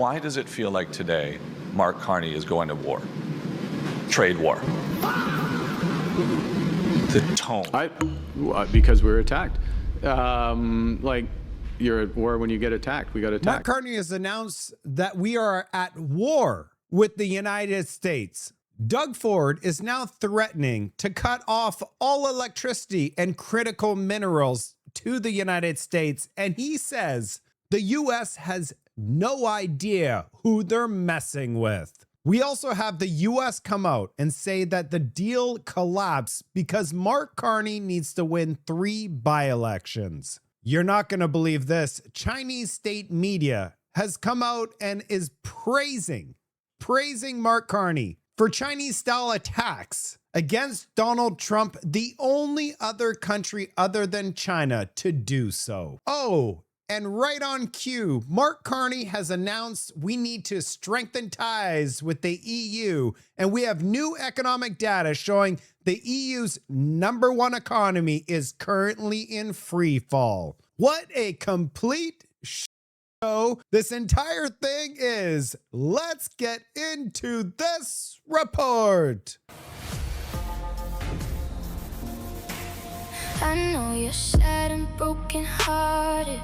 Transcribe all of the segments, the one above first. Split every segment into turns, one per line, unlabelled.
Why does it feel like today Mark Carney is going to war? Trade war. The tone.
Because we're attacked. Like, you're at war when you get attacked. We got attacked.
Mark Carney has announced that we are at war with the United States. Doug Ford is now threatening to cut off all electricity and critical minerals to the United States. And he says the U.S. has no idea who they're messing with. We also have the U.S. come out and say that the deal collapsed because Mark Carney needs to win 3 by-elections. You're not going to believe this. Chinese state media has come out and is praising Mark Carney for Chinese-style attacks against Donald Trump, the only other country other than China to do so. Oh, and right on cue, Mark Carney has announced we need to strengthen ties with the EU, and we have new economic data showing the EU's #1 economy is currently in free fall. What a complete show this entire thing is. Let's get into this report.
I know you're sad and broken hearted.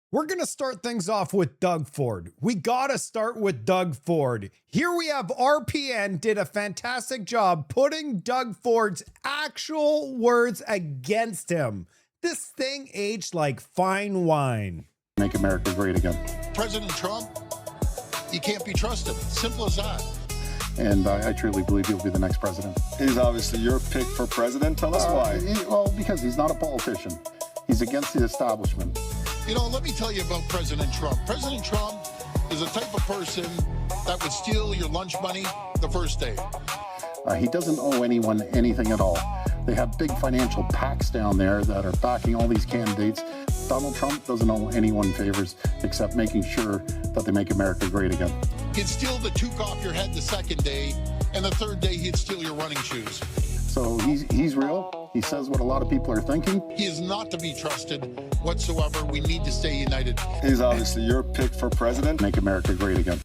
We're going to start things off with Doug Ford. We got to start with Doug Ford. Here we have RPN did a fantastic job putting Doug Ford's actual words against him. This thing aged like fine wine.
Make America great again.
President Trump, he can't be trusted. Simple as that.
And I truly believe he'll be the next president.
He's obviously your pick for president. Tell us why.
Well, because he's not a politician. He's against the establishment.
You know, let me tell you about President Trump. President Trump is the type of person that would steal your lunch money the first day.
He doesn't owe anyone anything at all. They have big financial PACs down there that are backing all these candidates. Donald Trump doesn't owe anyone favors except making sure that they make America great again.
He'd steal the toque off your head the second day, and the third day he'd steal your running shoes.
So he's real. He says what a lot of people are thinking.
He is not to be trusted whatsoever. We need to stay united.
He's obviously your pick for president.
Make America great again.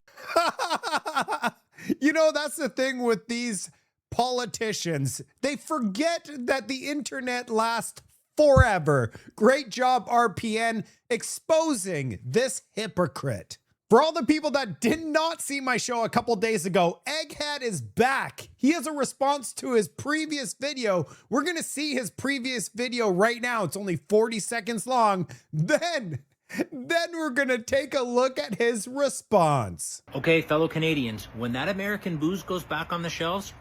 You know, that's the thing with these politicians. They forget that the internet lasts forever. Great job, RPN, exposing this hypocrite. For all the people that did not see my show a couple days ago, Egghead is back. He has a response to his previous video. We're going to see his previous video right now. It's only 40 seconds long. Then we're going to take a look at his response.
Okay, fellow Canadians, when that American booze goes back on the shelves,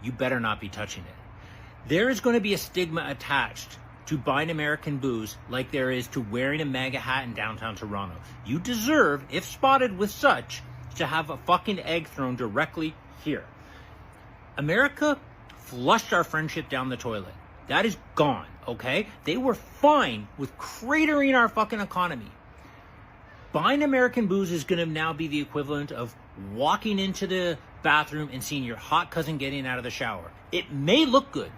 you better not be touching it. There is going to be a stigma attached to buying American booze like there is to wearing a MAGA hat in downtown Toronto. You deserve, if spotted with such, to have a fucking egg thrown directly here. America flushed our friendship down the toilet. That is gone, okay? They were fine with cratering our fucking economy. Buying American booze is going to now be the equivalent of walking into the bathroom and seeing your hot cousin getting out of the shower. It may look good,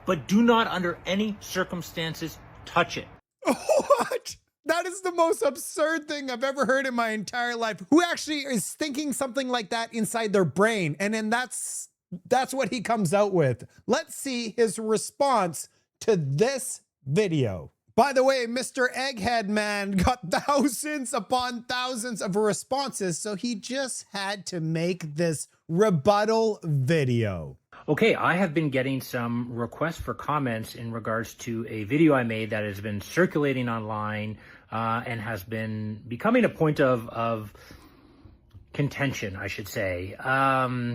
but do not under any circumstances touch it.
What? That is the most absurd thing I've ever heard in my entire life. Who actually is thinking something like that inside their brain? And then that's what he comes out with. Let's see his response to this video. By the way, Mr. Egghead Man got thousands upon thousands of responses, so he just had to make this rebuttal video.
Okay, I have been getting some requests for comments in regards to a video I made that has been circulating online and has been becoming a point of contention, I should say.
I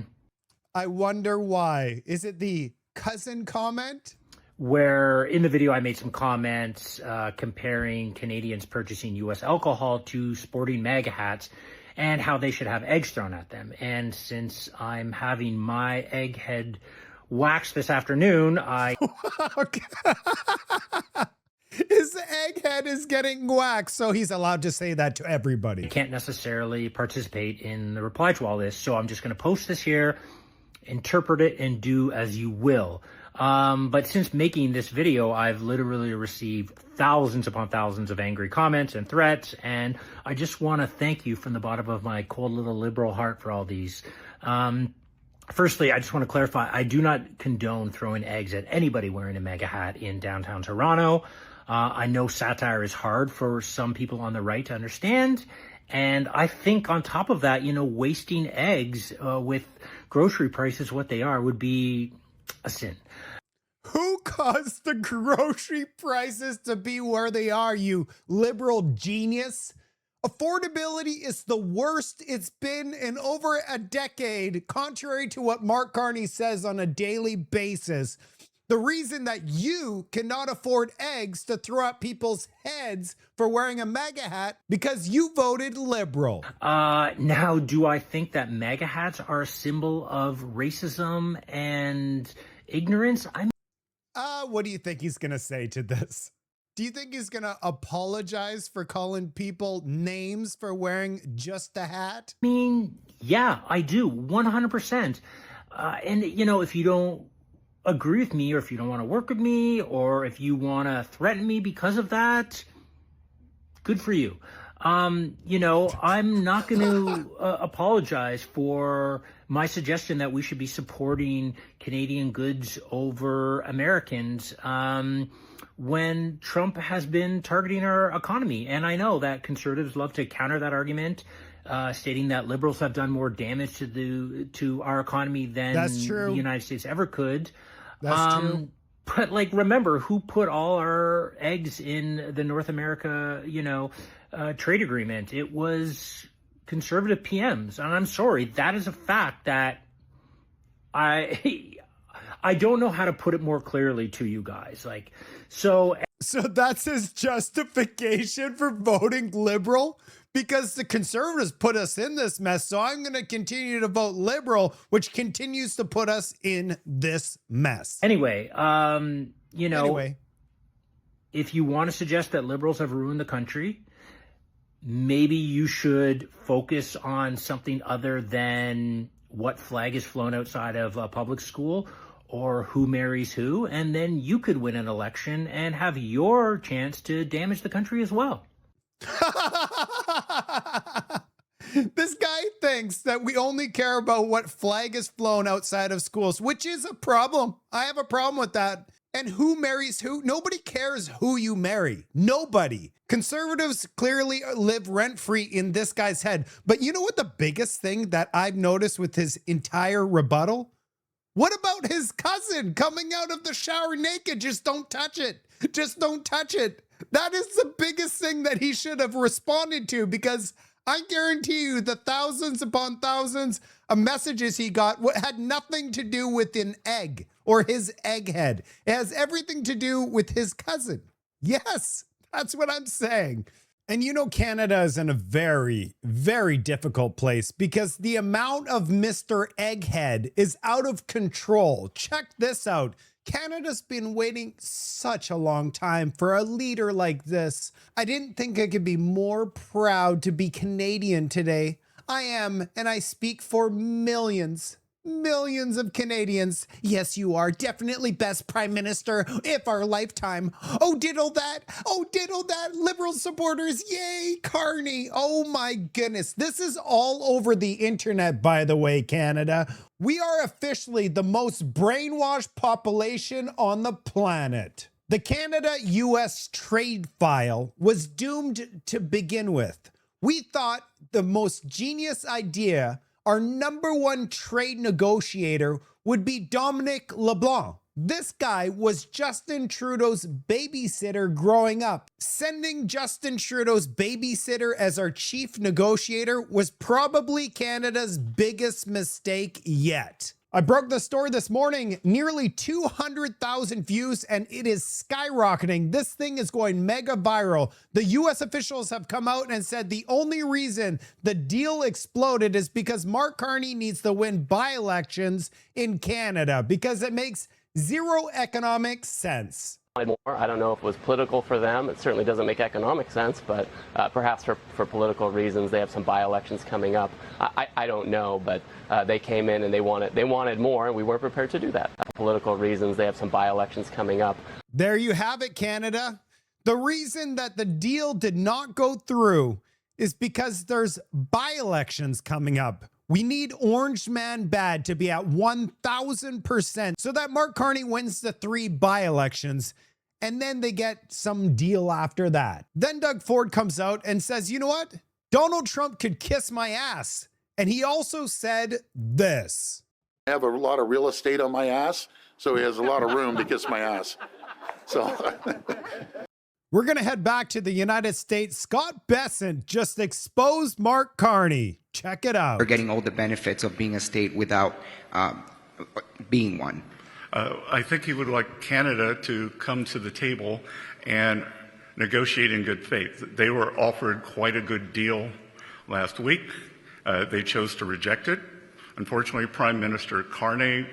wonder why. Is it the cousin comment?
Where in the video I made some comments comparing Canadians purchasing U.S. alcohol to sporting MAGA hats and how they should have eggs thrown at them. And since I'm having my egghead waxed this afternoon,
His egghead is getting waxed, so he's allowed to say that to everybody.
I can't necessarily participate in the reply to all this, so I'm just going to post this here, interpret it, and do as you will. But since making this video, I've literally received thousands upon thousands of angry comments and threats, and I just want to thank you from the bottom of my cold little liberal heart for all these. Firstly, I just want to clarify, I do not condone throwing eggs at anybody wearing a MAGA hat in downtown Toronto. I know satire is hard for some people on the right to understand. And I think on top of that, wasting eggs with grocery prices what they are would be a sin.
Who caused the grocery prices to be where they are, you liberal genius? Affordability is the worst it's been in over a decade, contrary to what Mark Carney says on a daily basis. The reason that you cannot afford eggs to throw at people's heads for wearing a MAGA hat because you voted liberal.
Now, do I think that MAGA hats are a symbol of racism and ignorance?
What do you think he's going to say to this? Do you think he's going to apologize for calling people names for wearing just a hat?
I mean, yeah, I do, 100%. And, if you don't agree with me, or if you don't want to work with me, or if you want to threaten me because of that, good for you. I'm not going to apologize for my suggestion that we should be supporting Canadian goods over Americans when Trump has been targeting our economy. And I know that conservatives love to counter that argument, stating that liberals have done more damage to our economy than the United States ever could.
That's true.
But remember who put all our eggs in the North America, trade agreement? It was conservative PMs. And I'm sorry, that is a fact that I don't know how to put it more clearly to you guys. So
that's his justification for voting liberal? Because the conservatives put us in this mess, so I'm going to continue to vote liberal, which continues to put us in this mess.
Anyway, if you want to suggest that liberals have ruined the country, maybe you should focus on something other than what flag is flown outside of a public school or who marries who, and then you could win an election and have your chance to damage the country as well.
This guy thinks that we only care about what flag is flown outside of schools, which is a problem. I have a problem with that. And who marries who? Nobody cares who you marry. Nobody. Conservatives clearly live rent-free in this guy's head. But you know what the biggest thing that I've noticed with his entire rebuttal? What about his cousin coming out of the shower naked? Just don't touch it. Just don't touch it. That is the biggest thing that he should have responded to, because I guarantee you the thousands upon thousands of messages he got had nothing to do with an egg or his egghead. It has everything to do with his cousin. Yes, that's what I'm saying. And Canada is in a very, very difficult place because the amount of Mr. Egghead is out of control. Check this out. Canada's been waiting such a long time for a leader like this. I didn't think I could be more proud to be Canadian today. I am, and I speak for millions of Canadians. Yes, you are definitely best prime minister of our lifetime. Oh, diddle that. Oh, diddle that. Liberal supporters. Yay, Carney. Oh my goodness. This is all over the internet, by the way, Canada. We are officially the most brainwashed population on the planet. The Canada-US trade file was doomed to begin with. We thought the most genius idea, our number one trade negotiator, would be Dominic LeBlanc. This guy was Justin Trudeau's babysitter growing up. Sending Justin Trudeau's babysitter as our chief negotiator was probably Canada's biggest mistake yet. I broke the story this morning, nearly 200,000 views, and it is skyrocketing. This thing is going mega viral. The US officials have come out and said the only reason the deal exploded is because Mark Carney needs to win by-elections in Canada because it makes zero economic sense.
more. I don't know if it was political for them. It certainly doesn't make economic sense, but perhaps for political reasons, they have some by-elections coming up. I don't know, but they came in and they wanted more, and we weren't prepared to do that. Political reasons, they have some by-elections coming up.
There you have it, Canada. The reason that the deal did not go through is because there's by-elections coming up. We need Orange Man Bad to be at 1,000% so that Mark Carney wins the 3 by-elections, and then they get some deal after that. Then Doug Ford comes out and says, you know what? Donald Trump could kiss my ass. And he also said this.
I have a lot of real estate on my ass, so he has a lot of room to kiss my ass. So
We're going to head back to the United States. Scott Bessent just exposed Mark Carney. Check it out.
We're getting all the benefits of being a state without being one.
I think he would like Canada to come to the table and negotiate in good faith. They were offered quite a good deal last week. They chose to reject it. Unfortunately, Prime Minister Carney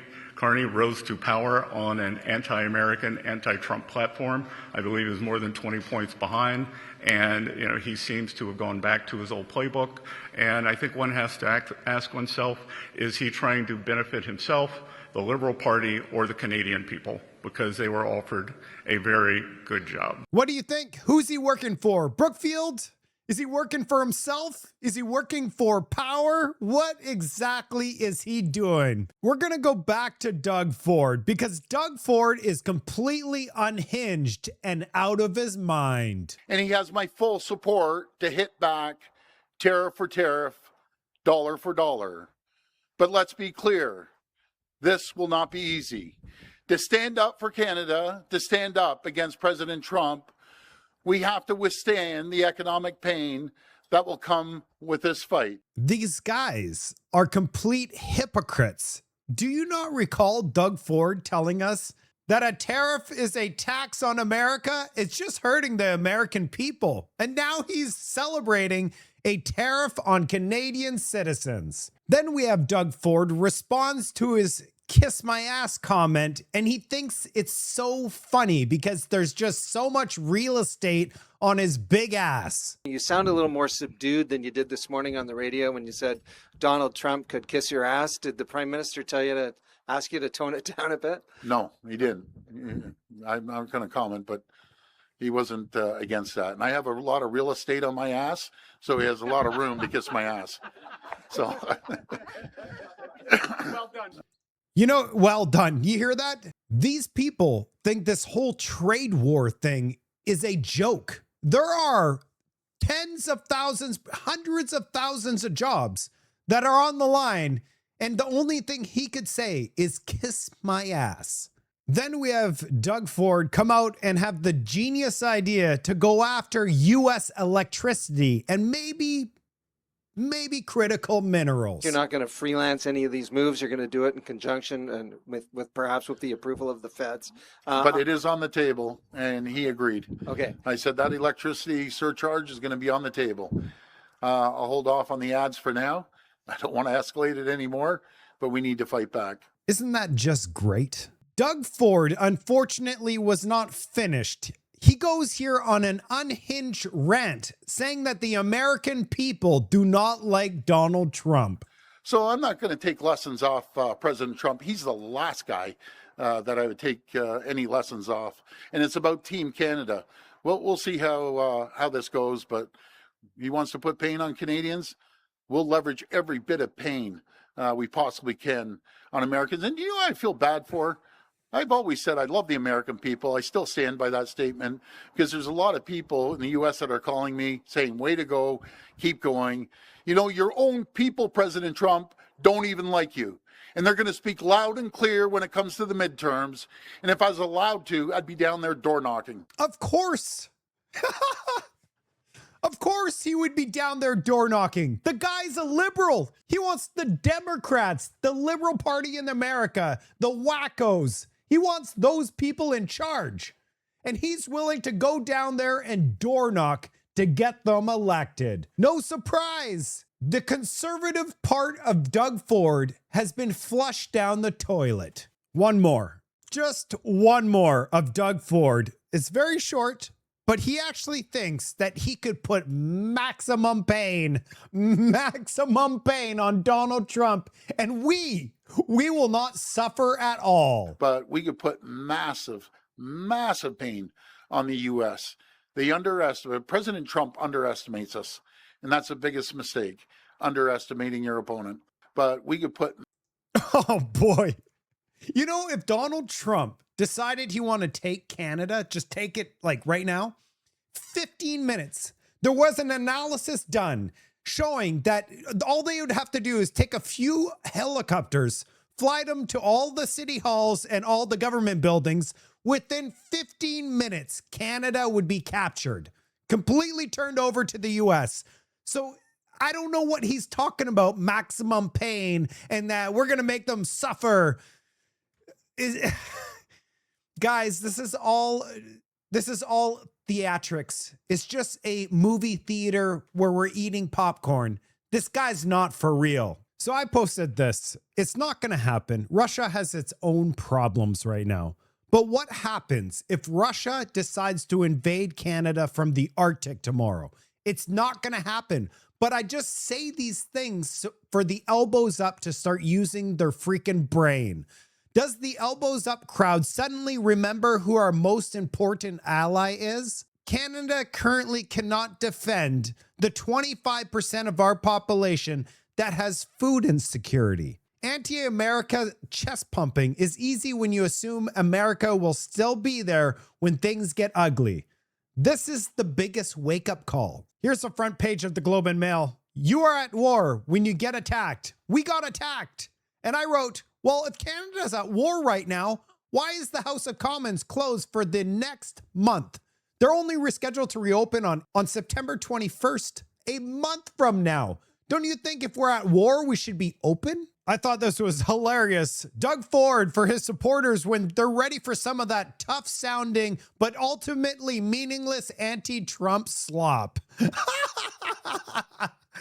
rose to power on an anti-American, anti-Trump platform. I believe he was more than 20 points behind, and he seems to have gone back to his old playbook. And I think one has to ask oneself, is he trying to benefit himself, the Liberal Party, or the Canadian people? Because they were offered a very good job.
What do you think? Who's he working for? Brookfield? Is he working for himself? Is he working for power? What exactly is he doing? We're going to go back to Doug Ford because Doug Ford is completely unhinged and out of his mind.
and he has my full support to hit back tariff for tariff, dollar for dollar. But let's be clear, this will not be easy. To stand up for Canada, to stand up against President Trump, we have to withstand the economic pain that will come with this fight.
These guys are complete hypocrites. Do you not recall Doug Ford telling us that a tariff is a tax on America? It's just hurting the American people. And now he's celebrating a tariff on Canadian citizens. Then we have Doug Ford responds to his kiss my ass comment, and he thinks it's so funny because there's just so much real estate on his big ass.
You sound a little more subdued than you did this morning on the radio when you said Donald Trump could kiss your ass. Did the Prime Minister tell you to ask you to tone it down a bit?
No, he didn't. I'm not going to comment, but he wasn't against that. And I have a lot of real estate on my ass, so he has a lot of room to kiss my ass. So
Well done.
You know, well done. You hear that? These people think this whole trade war thing is a joke. There are tens of thousands, hundreds of thousands of jobs that are on the line, and the only thing he could say is kiss my ass. Then we have Doug Ford come out and have the genius idea to go after U.S. electricity and maybe critical minerals.
You're not going to freelance any of these moves. You're going to do it in conjunction and with perhaps with the approval of the feds.
but it is on the table, and he agreed.
Okay.
I said that electricity surcharge is going to be on the table. I'll hold off on the ads for now. I don't want to escalate it anymore, but we need to fight back.
Isn't that just great? Doug Ford, unfortunately, was not finished. He goes here on an unhinged rant saying that the American people do not like Donald Trump.
So I'm not going to take lessons off President Trump. He's the last guy that I would take any lessons off. And it's about Team Canada. Well, we'll see how this goes, but he wants to put pain on Canadians. We'll leverage every bit of pain we possibly can on Americans. And you know what I feel bad for? I've always said I love the American people. I still stand by that statement because there's a lot of people in the U.S. that are calling me saying, way to go, keep going. You know, your own people, President Trump, don't even like you. And they're going to speak loud and clear when it comes to the midterms. And if I was allowed to, I'd be down there door knocking.
Of course. Of course he would be down there door knocking. The guy's a liberal. He wants the Democrats, the Liberal Party in America, the wackos. He wants those people in charge. And he's willing to go down there and door knock to get them elected. No surprise. The conservative part of Doug Ford has been flushed down the toilet. One more. Just one more of Doug Ford. It's very short, but he actually thinks that he could put maximum pain on Donald Trump, and we will not suffer at all.
But we could put massive pain on the U.S. President Trump underestimates us, and that's the biggest mistake, underestimating your opponent. But we could put...
Oh, boy. You know, if Donald Trump decided he wanted to take Canada, just take it like right now, 15 minutes. There was an analysis done showing that all they would have to do is take a few helicopters, fly them to all the city halls and all the government buildings. Within 15 minutes, Canada would be captured, completely turned over to the US. So I don't know what he's talking about, maximum pain, and that we're going to make them suffer. Guys, this is all theatrics. It's just a movie theater where we're eating popcorn. This guy's not for real. So I posted this. It's not going to happen. Russia has its own problems right now. But what happens if Russia decides to invade Canada from the Arctic tomorrow? It's not going to happen. But I just say these things for the elbows up to start using their freaking brain. Does the elbows up crowd suddenly remember who our most important ally is? Canada currently cannot defend the 25% of our population that has food insecurity. Anti-America chest pumping is easy when you assume America will still be there when things get ugly. This is the biggest wake-up call. Here's the front page of the Globe and Mail. You are at war when you get attacked. We got attacked. And I wrote, well, if Canada's at war right now, why is the House of Commons closed for the next month? They're only rescheduled to reopen on September 21st, a month from now. Don't you think if we're at war, we should be open? I thought this was hilarious. Doug Ford for his supporters when they're ready for some of that tough sounding, but ultimately meaningless anti-Trump slop.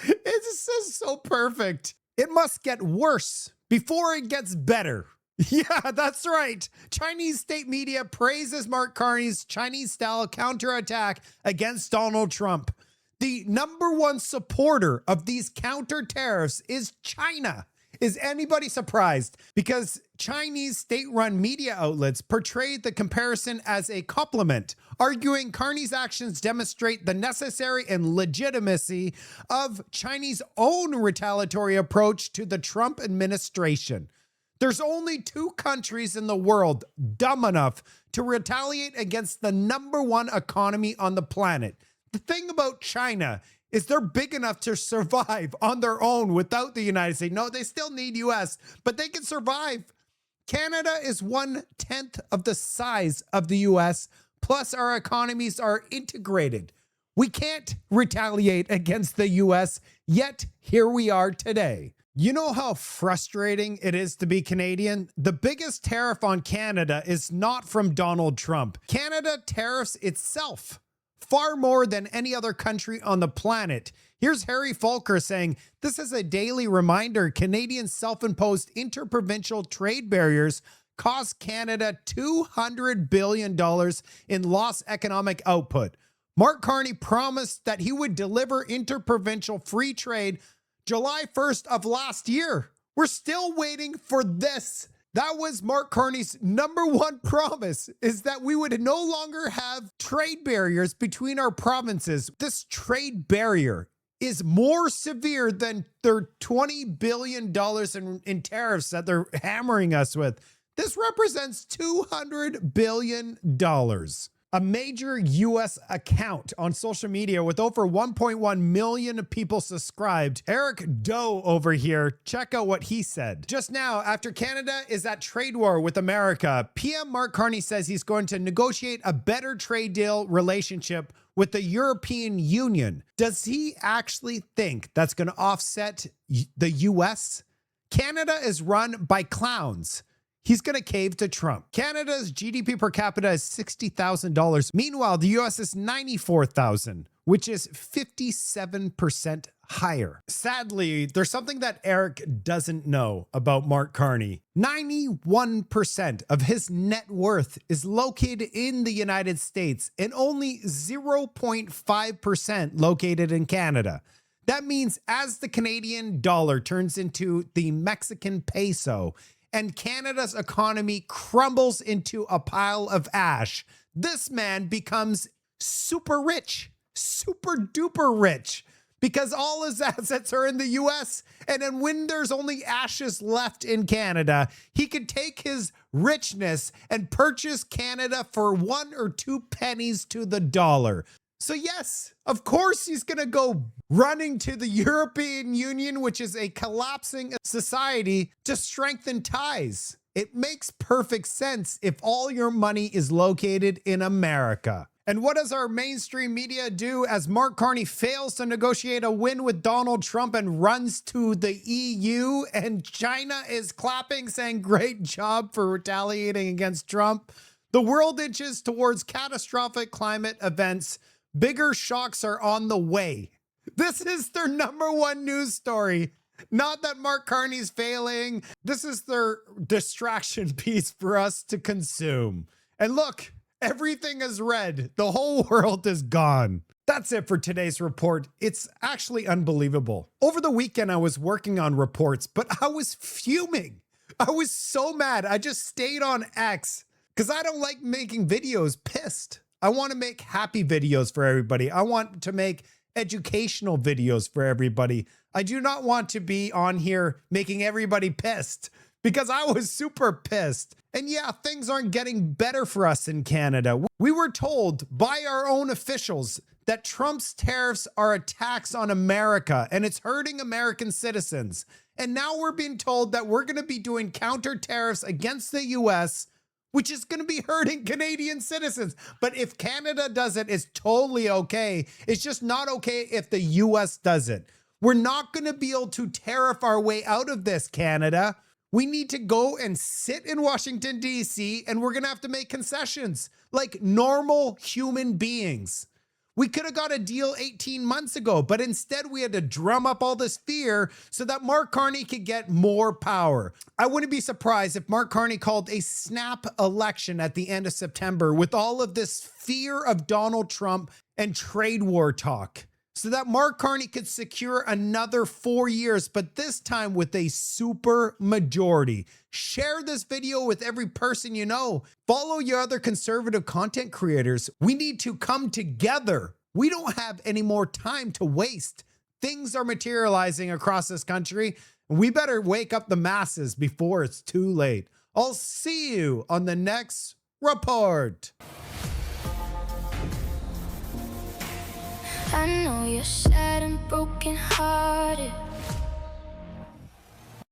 It's just so perfect. It must get worse before it gets better. Yeah, that's right. Chinese state media praises Mark Carney's Chinese-style counterattack against Donald Trump. The number one supporter of these counter tariffs is China. Is anybody surprised? Because Chinese state-run media outlets portrayed the comparison as a compliment, arguing Carney's actions demonstrate the necessary and legitimacy of Chinese own retaliatory approach to the Trump administration. There's only 2 countries in the world dumb enough to retaliate against the number one economy on the planet. The thing about China is they're big enough to survive on their own without the United States. No, they still need US, but they can survive. Canada is 1/10 of the size of the US, plus our economies are integrated. We can't retaliate against the US, yet here we are today. You know how frustrating it is to be Canadian? The biggest tariff on Canada is not from Donald Trump. Canada tariffs itself far more than any other country on the planet. Here's Harry Fulker saying, this is a daily reminder Canadian self-imposed interprovincial trade barriers cost Canada $200 billion in lost economic output. Mark Carney promised that he would deliver interprovincial free trade July 1st of last year. We're still waiting for this. That was Mark Carney's number one promise, is that we would no longer have trade barriers between our provinces. This trade barrier is more severe than their $20 billion in tariffs that they're hammering us with. This represents $200 billion. A major U.S. account on social media with over 1.1 million people subscribed. Eric Doe over here, check out what he said. Just now, after Canada is at trade war with America, PM Mark Carney says he's going to negotiate a better trade deal relationship with the European Union. Does he actually think that's going to offset the U.S.? Canada is run by clowns. He's going to cave to Trump. Canada's GDP per capita is $60,000. Meanwhile, the US is $94,000, which is 57% higher. Sadly, there's something that Eric doesn't know about Mark Carney. 91% of his net worth is located in the United States and only 0.5% located in Canada. That means as the Canadian dollar turns into the Mexican peso and Canada's economy crumbles into a pile of ash, this man becomes super rich, super duper rich, because all his assets are in the US. And then when there's only ashes left in Canada, he could take his richness and purchase Canada for 1 or 2 pennies to the dollar. So yes, of course he's going to go running to the European Union, which is a collapsing society, to strengthen ties. It makes perfect sense if all your money is located in America. And what does our mainstream media do as Mark Carney fails to negotiate a win with Donald Trump and runs to the EU, and China is clapping, saying great job for retaliating against Trump? The world inches towards catastrophic climate events. Bigger shocks are on the way. This is their #1 news story. Not that Mark Carney's failing. This is their distraction piece for us to consume. And look, everything is red. The whole world is gone. That's it for today's report. It's actually unbelievable. Over the weekend, I was working on reports, but I was fuming. I was so mad. I just stayed on X because I don't like making videos pissed. I want to make happy videos for everybody. I want to make educational videos for everybody. I do not want to be on here making everybody pissed, because I was super pissed. And yeah, things aren't getting better for us in Canada. We were told by our own officials that Trump's tariffs are a tax on America and it's hurting American citizens. And now we're being told that we're going to be doing counter tariffs against the US, which is going to be hurting Canadian citizens. But if Canada does it, it's totally okay. It's just not okay if the US does it. We're not going to be able to tariff our way out of this, Canada. We need to go and sit in Washington, D.C., and we're going to have to make concessions like normal human beings. We could have got a deal 18 months ago, but instead we had to drum up all this fear so that Mark Carney could get more power. I wouldn't be surprised if Mark Carney called a snap election at the end of September with all of this fear of Donald Trump and trade war talk, so that Mark Carney could secure another 4 years, but this time with a super majority. Share this video with every person you know. Follow your other conservative content creators. We need to come together. We don't have any more time to waste. Things are materializing across this country, and we better wake up the masses before it's too late. I'll see you on the next report.
I know you're sad and broken hearted.